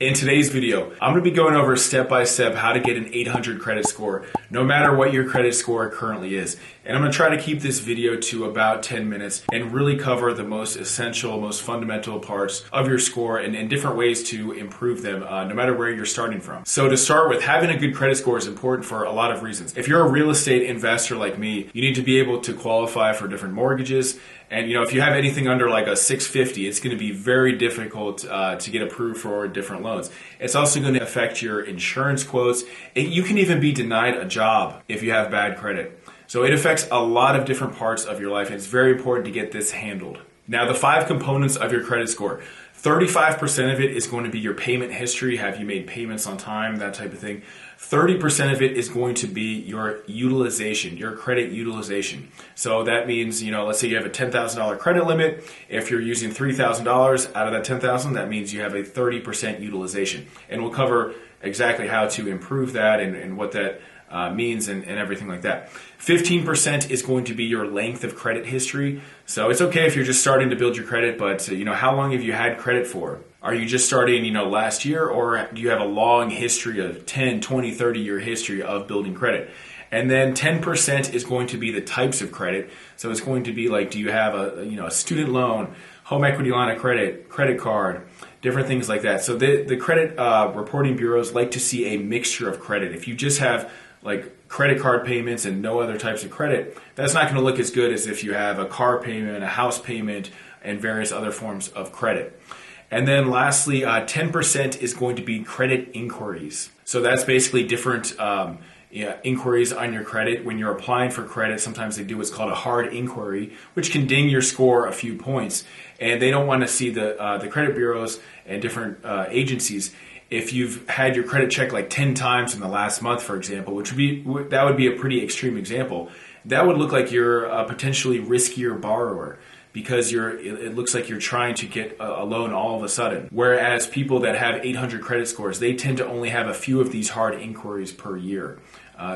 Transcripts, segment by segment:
In today's video, I'm going to be going over step by step how to get an 800 credit score, no matter what your credit score currently is. And I'm going to try to keep this video to about 10 minutes and really cover the most essential, most fundamental parts of your score and different ways to improve them, no matter where you're starting from. So to start with, having a good credit score is important for a lot of reasons. If you're a real estate investor like me, you need to be able to qualify for different mortgages. And if you have anything under like a 650, it's going to be very difficult to get approved for different loans. It's also going to affect your insurance quotes. You can even be denied a job if you have bad credit. So it affects a lot of different parts of your life, and it's very important to get this handled. Now, the 5 components of your credit score. 35% of it is going to be your payment history. Have you made payments on time? That type of thing. 30% of it is going to be your utilization, your credit utilization. So that means, let's say you have a $10,000 credit limit. If you're using $3,000 out of that $10,000, that means you have a 30% utilization. And we'll cover exactly how to improve that and what that means and everything like that. 15% is going to be your length of credit history. So it's okay if you're just starting to build your credit, but how long have you had credit for? Are you just starting, last year, or do you have a long history of 10, 20, 30-year history of building credit? And then 10% is going to be the types of credit. So it's going to be like, do you have a student loan, home equity line of credit, credit card, different things like that. So the credit reporting bureaus like to see a mixture of credit. If you just have like credit card payments and no other types of credit, that's not going to look as good as if you have a car payment, a house payment, and various other forms of credit. And then lastly, 10% is going to be credit inquiries. So that's basically different inquiries on your credit. When you're applying for credit, sometimes they do what's called a hard inquiry, which can ding your score a few points. And they don't want to see the credit bureaus and different agencies. If you've had your credit checked like 10 times in the last month, for example, that would be a pretty extreme example. That would look like you're a potentially riskier borrower, because it looks like you're trying to get a loan all of a sudden. Whereas people that have 800 credit scores, they tend to only have a few of these hard inquiries per year.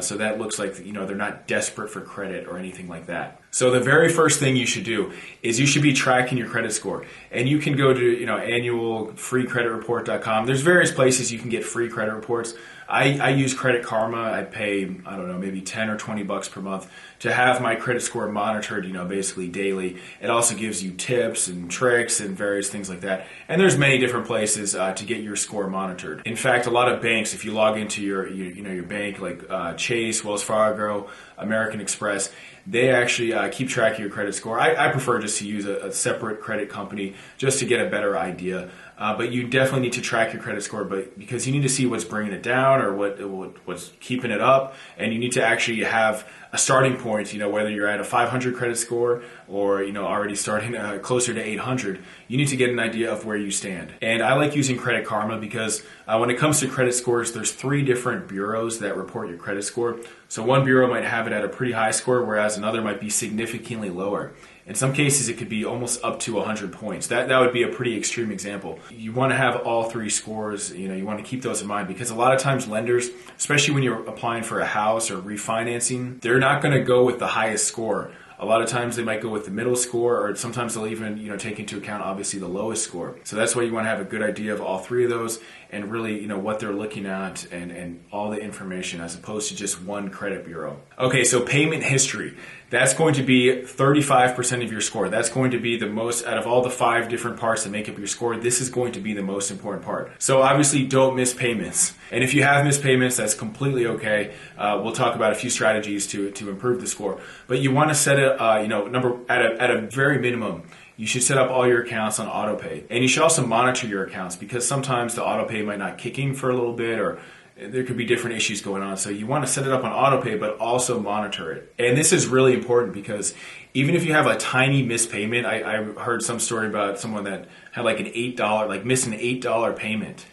So that looks like they're not desperate for credit or anything like that. So the very first thing you should do is you should be tracking your credit score. And you can go to annualfreecreditreport.com. There's various places you can get free credit reports. I use Credit Karma. I pay, maybe 10 or 20 bucks per month to have my credit score monitored, basically daily. It also gives you tips and tricks and various things like that. And there's many different places to get your score monitored. In fact, a lot of banks, if you log into your bank like Chase, Wells Fargo, American Express, they actually keep track of your credit score. I prefer just to use a separate credit company just to get a better idea. But you definitely need to track your credit score, because you need to see what's bringing it down or what's keeping it up, and you need to actually have a starting point. Whether you're at a 500 credit score or already starting closer to 800, you need to get an idea of where you stand. And I like using Credit Karma because when it comes to credit scores, there's 3 different bureaus that report your credit score. So one bureau might have it at a pretty high score, whereas another might be significantly lower. In some cases, it could be almost up to 100 points. That would be a pretty extreme example. You want to have all 3 scores. You want to keep those in mind, because a lot of times lenders, especially when you're applying for a house or refinancing, they're not going to go with the highest score. A lot of times they might go with the middle score, or sometimes they'll even take into account obviously the lowest score. So that's why you want to have a good idea of all 3 of those and really what they're looking at and all the information, as opposed to just one credit bureau. Okay, so payment history. That's going to be 35% of your score. That's going to be the most out of all the 5 different parts that make up your score. This is going to be the most important part. So obviously don't miss payments. And if you have missed payments, that's completely okay. We'll talk about a few strategies to improve the score. But you want to set it, at a very minimum. You should set up all your accounts on autopay. And you should also monitor your accounts, because sometimes the autopay might not kick in for a little bit, or there could be different issues going on. So you want to set it up on autopay, but also monitor it. And this is really important, because even if you have a tiny missed payment, I heard some story about someone that had like missed an $8 payment,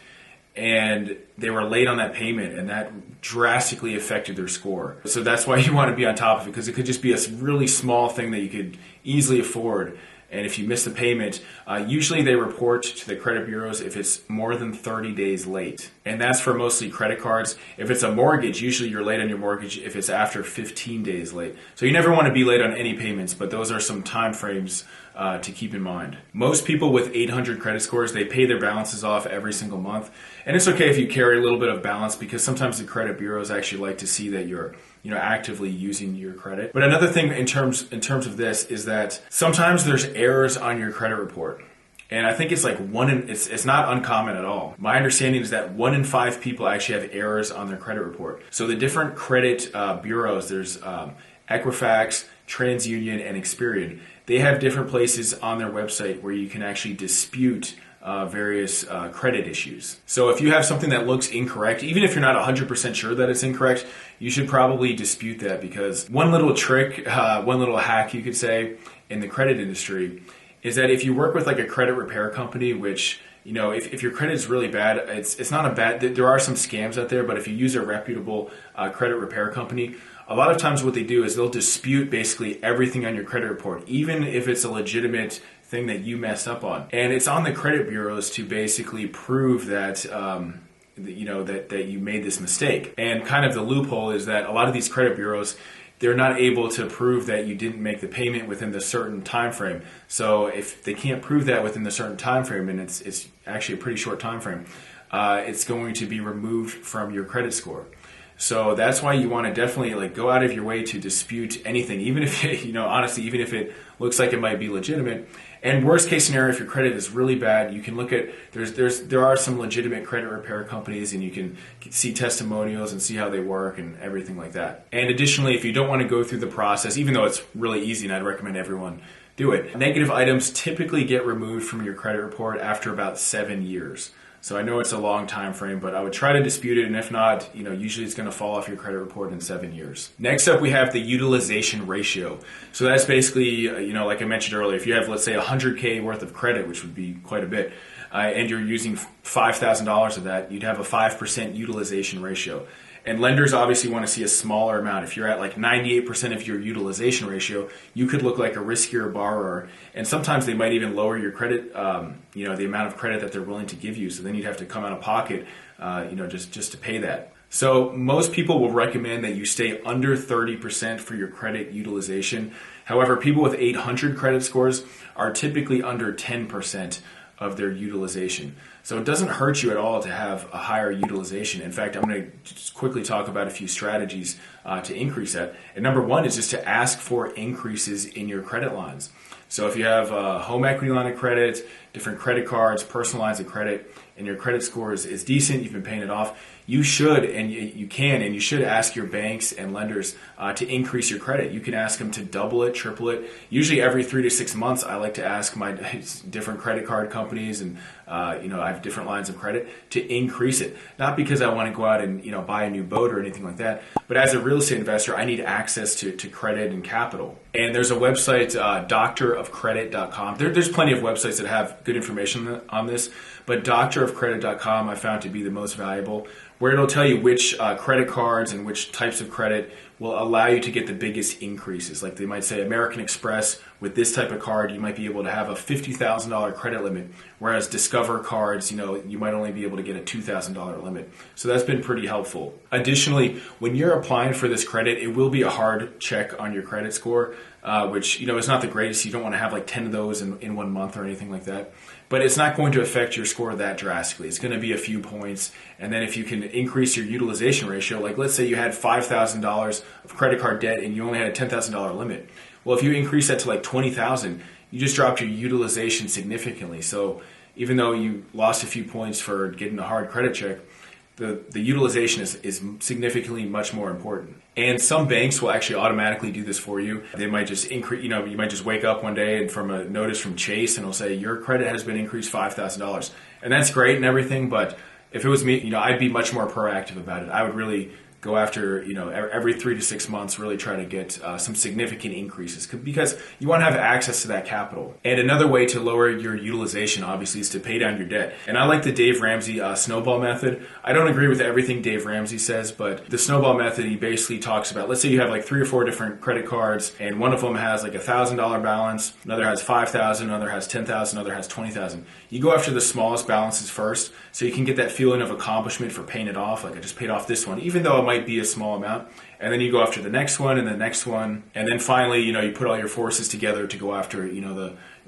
and they were late on that payment, and that drastically affected their score. So that's why you want to be on top of it, because it could just be a really small thing that you could easily afford. And if you miss the payment, usually they report to the credit bureaus if it's more than 30 days late. And that's for mostly credit cards. If it's a mortgage, usually you're late on your mortgage if it's after 15 days late. So you never want to be late on any payments, but those are some time frames to keep in mind. Most people with 800 credit scores, they pay their balances off every single month. And it's okay if you carry a little bit of balance, because sometimes the credit bureaus actually like to see that you're actively using your credit. But another thing in terms of this is that sometimes there's errors on your credit report. And I think it's like it's not uncommon at all. My understanding is that 1 in 5 people actually have errors on their credit report. So the different credit bureaus, there's Equifax, TransUnion, and Experian. They have different places on their website where you can actually dispute various credit issues. So if you have something that looks incorrect, even if you're not 100% sure that it's incorrect, you should probably dispute that, because one little trick, one little hack you could say in the credit industry is that if you work with like a credit repair company, which, if your credit is really bad, it's not a bad, there are some scams out there, but if you use a reputable credit repair company, a lot of times what they do is they'll dispute basically everything on your credit report, even if it's a legitimate thing that you messed up on. And it's on the credit bureaus to basically prove that that you made this mistake. And kind of the loophole is that a lot of these credit bureaus, they're not able to prove that you didn't make the payment within the certain time frame. So if they can't prove that within the certain time frame, and it's actually a pretty short time frame, it's going to be removed from your credit score. So that's why you want to definitely go out of your way to dispute anything, even if honestly, even if it looks like it might be legitimate. And worst case scenario, if your credit is really bad, you can look at there are some legitimate credit repair companies, and you can see testimonials and see how they work and everything like that. And additionally, if you don't want to go through the process, even though it's really easy and I'd recommend everyone do it, negative items typically get removed from your credit report after about 7 years. So I know it's a long time frame, but I would try to dispute it, and if not, usually it's going to fall off your credit report in 7 years. Next up, we have the utilization ratio. So that's basically, like I mentioned earlier, if you have, let's say, $100K worth of credit, which would be quite a bit, and you're using $5,000 of that, you'd have a 5% utilization ratio. And lenders obviously want to see a smaller amount. If you're at like 98% of your utilization ratio, you could look like a riskier borrower. And sometimes they might even lower your credit, the amount of credit that they're willing to give you. So then you'd have to come out of pocket, just to pay that. So most people will recommend that you stay under 30% for your credit utilization. However, people with 800 credit scores are typically under 10% of their utilization. So it doesn't hurt you at all to have a higher utilization. In fact, I'm going to just quickly talk about a few strategies to increase that. And number one is just to ask for increases in your credit lines. So if you have a home equity line of credit, different credit cards, personal lines of credit, and your credit score is decent, you've been paying it off, you should and you should ask your banks and lenders to increase your credit. You can ask them to double it, triple it. Usually every 3 to 6 months, I like to ask my different credit card companies and I have different lines of credit to increase it. Not because I want to go out and buy a new boat or anything like that, but as a real estate investor, I need access to credit and capital. And there's a website, doctorofcredit.com. There's plenty of websites that have good information on this, but doctorofcredit.com I found to be the most valuable, where it'll tell you which credit cards and which types of credit will allow you to get the biggest increases. Like they might say American Express, with this type of card, you might be able to have a $50,000 credit limit, whereas Discover cards, you might only be able to get a $2,000 limit. So that's been pretty helpful. Additionally, when you're applying for this credit, it will be a hard check on your credit score, which, is not the greatest. You don't want to have like 10 of those in 1 month or anything like that. But it's not going to affect your score that drastically. It's going to be a few points. And then if you can increase your utilization ratio, like let's say you had $5,000 of credit card debt and you only had a $10,000 limit. Well, if you increase that to like $20,000, you just dropped your utilization significantly. So even though you lost a few points for getting a hard credit check, the utilization is significantly much more important. And some banks will actually automatically do this for you. They might just increase, you might just wake up one day and from a notice from Chase and it'll say your credit has been increased $5,000. And that's great and everything, but if it was me, I'd be much more proactive about it. I would really go after, every 3 to 6 months, really try to get some significant increases because you want to have access to that capital. And another way to lower your utilization, obviously, is to pay down your debt. And I like the Dave Ramsey snowball method. I don't agree with everything Dave Ramsey says, but the snowball method, he basically talks about, let's say you have like 3 or 4 different credit cards, and one of them has like $1,000 balance, another has $5,000, another has $10,000, another has $20,000. You go after the smallest balances first, so you can get that feeling of accomplishment for paying it off. Like I just paid off this one, even though it might be a small amount. And then you go after the next one and the next one. And then finally, you put all your forces together to go after,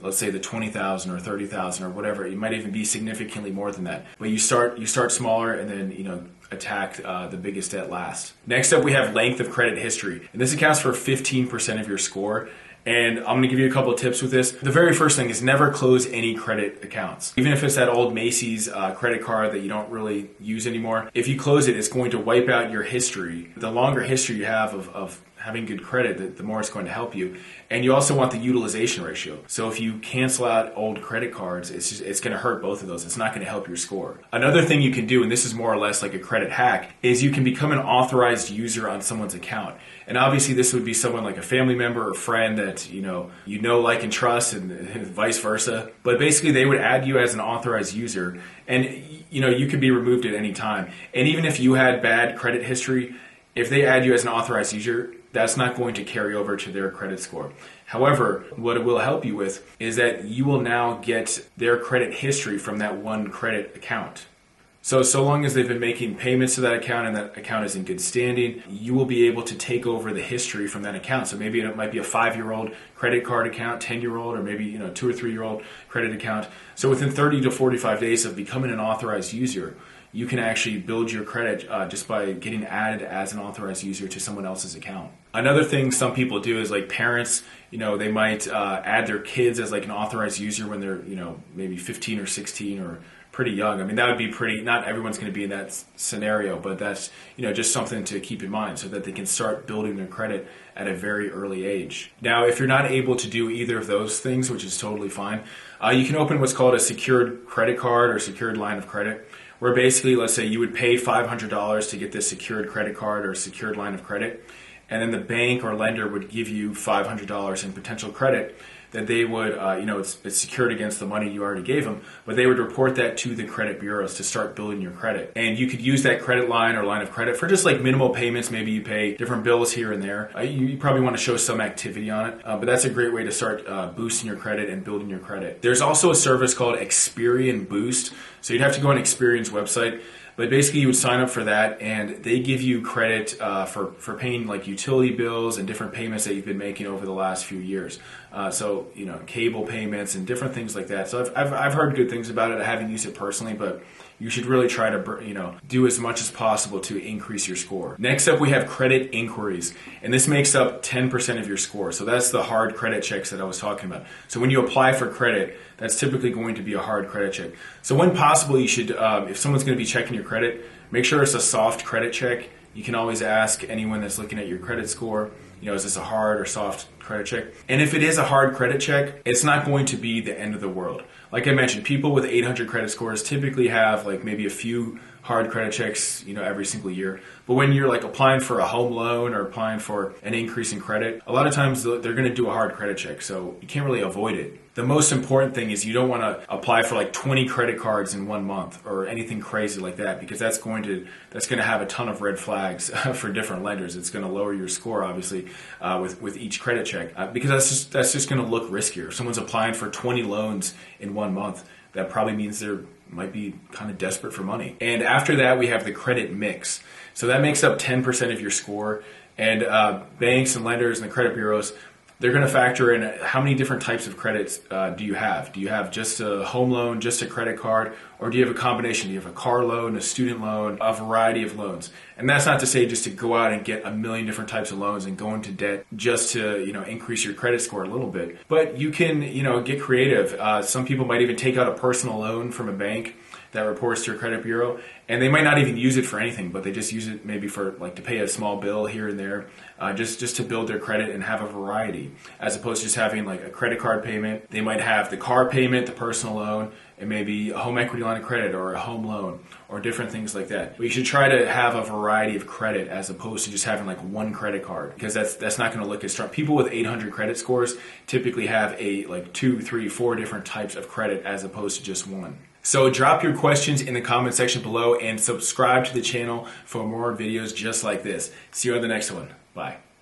let's say the 20,000 or 30,000 or whatever. It might even be significantly more than that. But you start smaller and then attack the biggest debt last. Next up, we have length of credit history, and this accounts for 15% of your score. And I'm going to give you a couple of tips with this. The very first thing is never close any credit accounts. Even if it's that old Macy's credit card that you don't really use anymore, if you close it, it's going to wipe out your history. The longer history you have of having good credit, the more it's going to help you. And you also want the utilization ratio. So if you cancel out old credit cards, it's going to hurt both of those. It's not going to help your score. Another thing you can do, and this is more or less like a credit hack, is you can become an authorized user on someone's account. And obviously this would be someone like a family member or friend that you know, like, and trust, and vice versa. But basically they would add you as an authorized user, and you could be removed at any time. And even if you had bad credit history, if they add you as an authorized user, that's not going to carry over to their credit score. However, what it will help you with is that you will now get their credit history from that one credit account. So long as they've been making payments to that account and that account is in good standing, you will be able to take over the history from that account. So maybe it might be a 5-year-old credit card account, 10-year-old, or maybe 2 or 3-year-old credit account. So within 30 to 45 days of becoming an authorized user, you can actually build your credit just by getting added as an authorized user to someone else's account. Another thing some people do is, like, parents, they might add their kids as like an authorized user when they're, maybe 15 or 16 or pretty young. I mean, that would be not everyone's going to be in that scenario, but that's, just something to keep in mind so that they can start building their credit at a very early age. Now, if you're not able to do either of those things, which is totally fine, you can open what's called a secured credit card or secured line of credit, where basically, let's say you would pay $500 to get this secured credit card or secured line of credit, and then the bank or lender would give you $500 in potential credit that they would, it's secured against the money you already gave them, but they would report that to the credit bureaus to start building your credit. And you could use that credit line or line of credit for just like minimal payments. Maybe you pay different bills here and there. You probably want to show some activity on it, but that's a great way to start boosting your credit and building your credit. There's also a service called Experian Boost. So you'd have to go on Experian's website. But basically you would sign up for that, and they give you credit for paying like utility bills and different payments that you've been making over the last few years. So cable payments and different things like that. So I've heard good things about it. I haven't used it personally, but you should really try to do as much as possible to increase your score. Next up, we have credit inquiries, and this makes up 10% of your score. So that's the hard credit checks that I was talking about. So when you apply for credit, that's typically going to be a hard credit check. So when possible, you should, if someone's going to be checking your credit, make sure it's a soft credit check. You can always ask anyone that's looking at your credit score, is this a hard or soft credit check? And if it is a hard credit check, it's not going to be the end of the world. Like I mentioned, people with 800 credit scores typically have like maybe a few hard credit checks, every single year. But when you're like applying for a home loan or applying for an increase in credit, a lot of times they're going to do a hard credit check. So you can't really avoid it. The most important thing is you don't want to apply for like 20 credit cards in 1 month or anything crazy like that, because that's going to have a ton of red flags for different lenders. It's going to lower your score, obviously, with each credit check, because that's just going to look riskier. If someone's applying for 20 loans in 1 month, that probably means they're might be kind of desperate for money. And after that, we have the credit mix. So that makes up 10% of your score. And banks and lenders and the credit bureaus, they're going to factor in how many different types of credits do you have? Do you have just a home loan, just a credit card, or do you have a combination? Do you have a car loan, a student loan, a variety of loans? And that's not to say just to go out and get a million different types of loans and go into debt just to increase your credit score a little bit. But you can get creative. Some people might even take out a personal loan from a bank that reports to your credit bureau, and they might not even use it for anything, but they just use it maybe for like to pay a small bill here and there, just to build their credit and have a variety, as opposed to just having like a credit card payment. They might have the car payment, the personal loan, and maybe a home equity line of credit or a home loan or different things like that. But you should try to have a variety of credit as opposed to just having like one credit card, because that's not going to look as strong. People with 800 credit scores typically have like 2, 3, 4 different types of credit as opposed to just one. So drop your questions in the comment section below and subscribe to the channel for more videos just like this. See you on the next one. Bye.